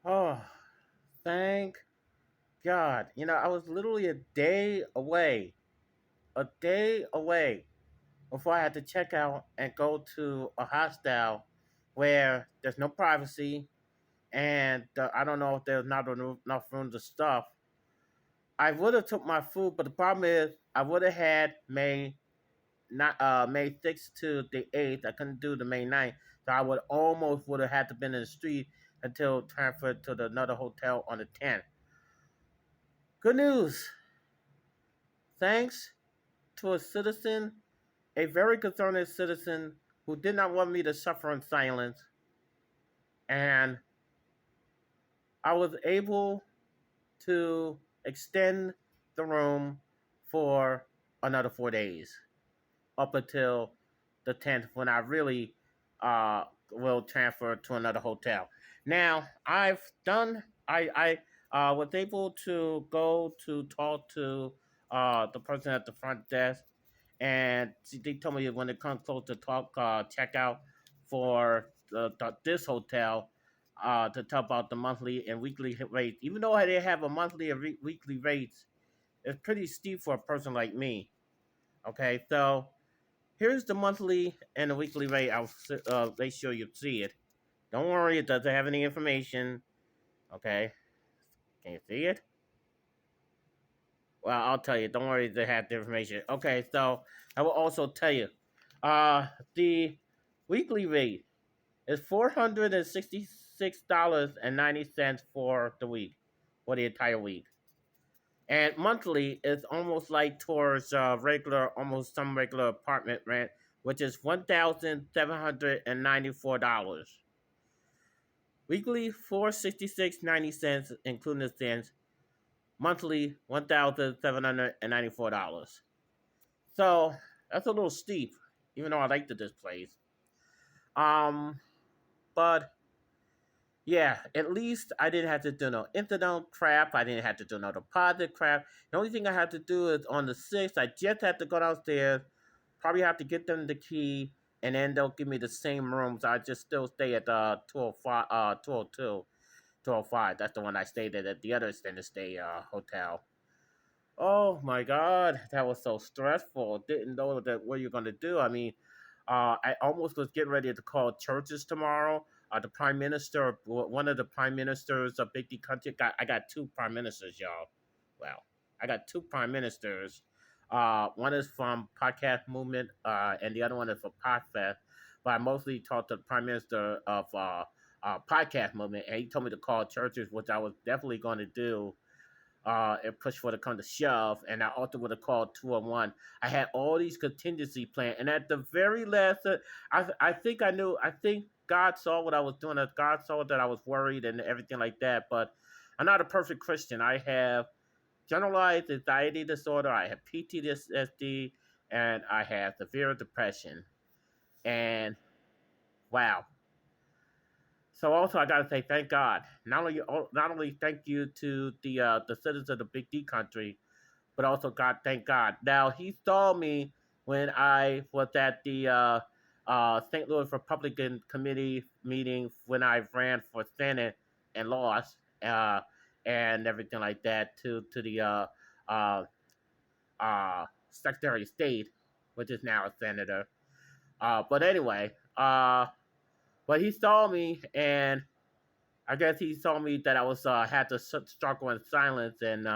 Oh, thank God. I was literally a day away before I had to check out and go to a hostel where there's no privacy and I don't know if there's not enough room to stuff. I would have took my food, but the problem is I would have had May 6th to the 8th. I couldn't do the May 9th, so I would have had to been in the street until transferred to another hotel on the 10th. Good news. Thanks to a very concerned citizen who did not want me to suffer in silence, and I was able to extend the room for another 4 days up until the 10th when I really will transfer to another hotel. Now, I was able to go to talk to the person at the front desk, and they told me when it comes close to check out for this hotel, to talk about the monthly and weekly rates. Even though they have a monthly and weekly rates, it's pretty steep for a person like me. Okay, so here's the monthly and the weekly rate. I'll make sure you see it. Don't worry, it doesn't have any information. Okay, can you see it? Well, I'll tell you. Don't worry, they have the information. Okay, so I will also tell you. The weekly rate is $466.90 for the week, for the entire week. And monthly is almost like towards almost some regular apartment rent, which is $1,794. Weekly $466.90 including the cents. Monthly $1,794. So that's a little steep, even though I liked this place. Um, but yeah, at least I didn't have to do no internet crap. I didn't have to do no deposit crap. The only thing I had to do is on the 6th, I just had to go downstairs, probably have to get them the key, and then they'll give me the same rooms. I just still stay at 205, 202, 205. That's the one I stayed at the other extended stay hotel. Oh my God, that was so stressful. Didn't know that what you're gonna do. I mean, I almost was getting ready to call churches tomorrow. The prime minister, one of the prime ministers of big D country, I got two prime ministers, y'all. Well, I got two prime ministers. One is from podcast movement, and the other one is for Podfest. But I mostly talked to the prime minister of podcast movement, and he told me to call churches, which I was definitely going to do and push for to come to shove, and I also would have called 201. I had all these contingency plans, and at the very last, I think I knew. I think God saw what I was doing. God saw that I was worried and everything like that. But I'm not a perfect Christian. I have generalized anxiety disorder. I have PTSD, and I have severe depression. And wow. So also, I gotta say thank God. Not only thank you to the citizens of the Big D country, but also God, thank God. Now he saw me when I was at the St. Louis Republican Committee meeting when I ran for Senate and lost, and everything like that to the uh, Secretary of State, which is now a senator. But anyway, but he saw me, and I guess he saw me that I was had to struggle in silence, and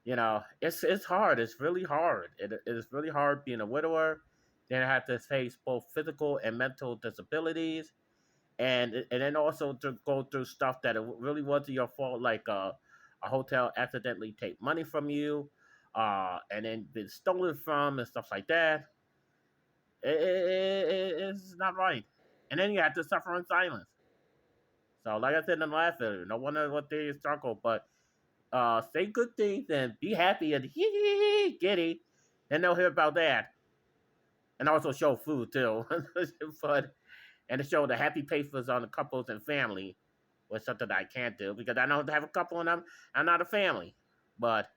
it's hard. It's really hard. It is really hard being a widower. Then I have to face both physical and mental disabilities, and then also to go through stuff that it really wasn't your fault, like a hotel accidentally take money from you, and then been stolen from and stuff like that. It's not right. And then you have to suffer in silence. So, like I said in the last video, no wonder what they struggle, but say good things and be happy and hee hee hee giddy, and they'll hear about that. And also show food too, but and to show the happy faces on the couples and family was something that I can't do because I don't have a couple and I'm not a family. But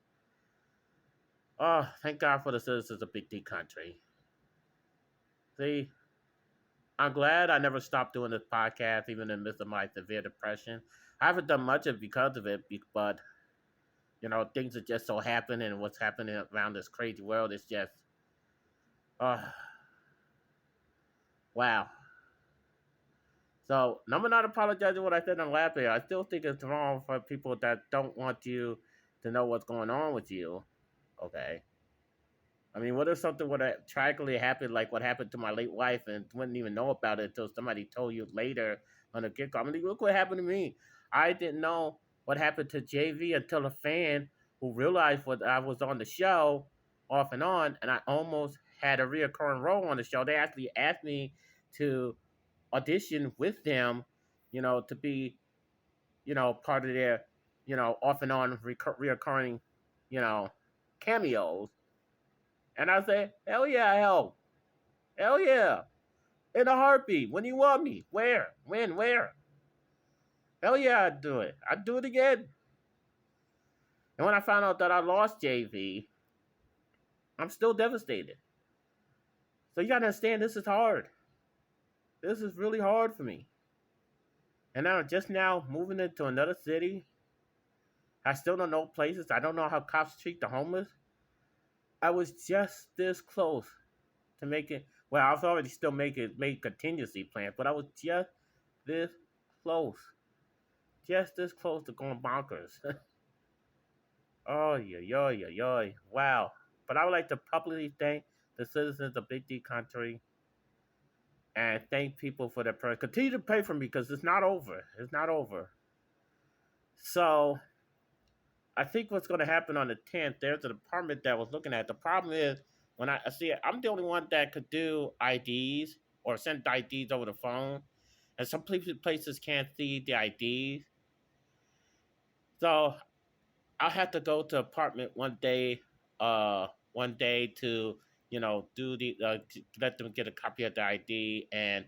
oh, thank God for the citizens of Big D country. See, I'm glad I never stopped doing this podcast, even in the midst of my severe depression. I haven't done much of it because of it, but things are just so happening, and what's happening around this crazy world is just, uh, wow. So, no, I'm not apologizing for what I said on last video. I still think it's wrong for people that don't want you to know what's going on with you. Okay. I mean, what if something would have tragically happened, like what happened to my late wife, and wouldn't even know about it until somebody told you later on the get I mean, look what happened to me. I didn't know what happened to JV until a fan who realized what I was on the show off and I almost had a reoccurring role on the show. They actually asked me to audition with them, to be, part of their, off and on reoccurring, you know, cameos. And I said, hell yeah, hell yeah, in a heartbeat. When you want me, where, when, where? Hell yeah, I'd do it. I'd do it again. And when I found out that I lost JV, I'm still devastated. So you gotta understand, this is hard. This is really hard for me. And now, just now, moving into another city, I still don't know places. I don't know how cops treat the homeless. I was just this close to making. Well, I was already still made contingency plans, but I was just this close, just this close to going bonkers. Oh yeah, yeah, yeah, yeah! Wow. But I would like to publicly thank the citizens of Big D Country and thank people for their prayer. Continue to pray for me because it's not over. It's not over. So I think what's going to happen on the 10th, there's a department that was looking at. The problem is when I see it, I'm the only one that could do IDs or send IDs over the phone, and some places can't see the IDs. So I'll have to go to apartment one day to do to let them get a copy of the ID, and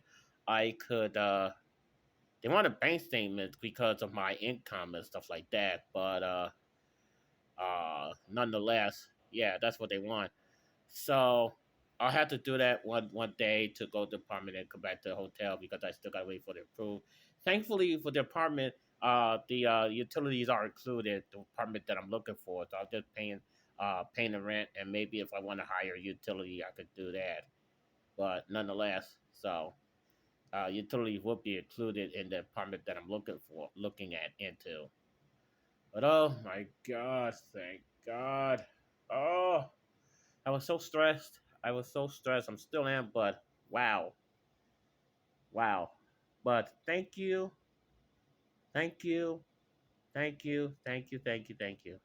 I could. They want a bank statement because of my income and stuff like that, but nonetheless, yeah, that's what they want. So I'll have to do that one day to go to the apartment and come back to the hotel because I still gotta wait for the approve. Thankfully for the apartment, the utilities are included. The apartment that I'm looking for, so I'm just paying the rent, and maybe if I want to hire a utility, I could do that. But nonetheless, so utilities will be included in the apartment that I'm looking at into. But oh my God, thank God. Oh, I was so stressed. I was so stressed. I'm still am, but wow. Wow. But thank you. Thank you. Thank you. Thank you. Thank you. Thank you.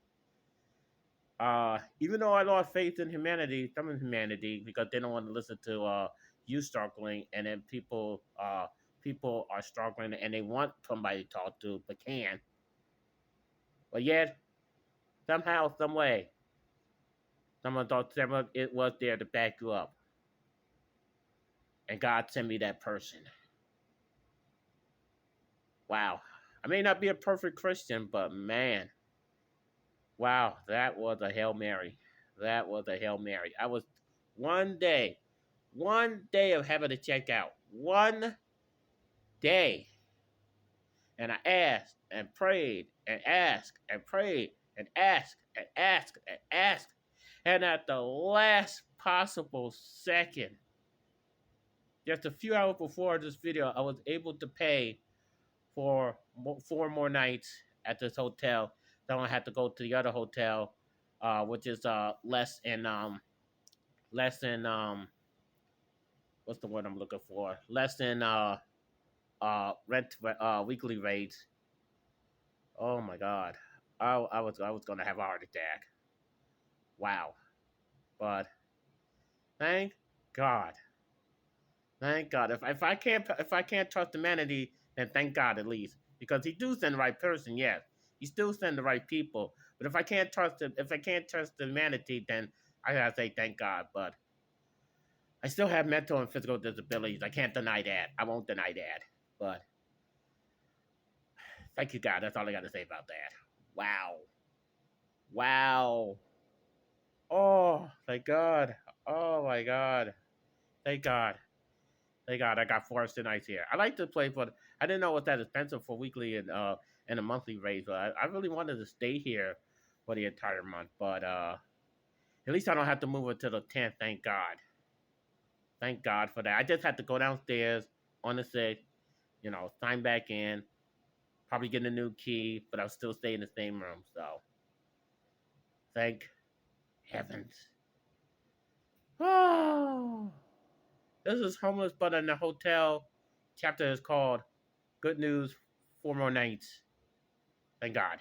Even though I lost faith in humanity, some of humanity, because they don't want to listen to you struggling, and then people are struggling and they want somebody to talk to but can't. But yet, somehow, some way, someone it was there to back you up. And God sent me that person. Wow. I may not be a perfect Christian, but man, wow, that was a Hail Mary. That was a Hail Mary. I was one day, one day of having to check out. One day. And I asked and prayed and asked and prayed and asked and asked and asked. And at the last possible second, just a few hours before this video, I was able to pay for 4 more nights at this hotel. Then I had to go to the other hotel, which is less than what's the word I'm looking for? Less than rent weekly rates. Oh my God, I was gonna have a heart attack. Wow, but thank God, thank God. If I can't trust humanity, then thank God at least because He do send the right person. Yes, He still send the right people. But if I can't trust humanity, then I gotta say thank God. But I still have mental and physical disabilities. I can't deny that. I won't deny that. But thank you, God. That's all I got to say about that. Wow. Wow. Oh, thank God. Oh, my God. Thank God. Thank God I got Forest and Ice here. I like to play, but I didn't know it was that expensive for weekly and a monthly rate. But I really wanted to stay here for the entire month. But at least I don't have to move it to the 10th. Thank God. Thank God for that. I just had to go downstairs on the 6th, sign back in, probably get a new key, but I'll still stay in the same room. So thank heavens. Oh, this is homeless, but in the hotel. Chapter is called "Good News, 4 More Nights." Thank God.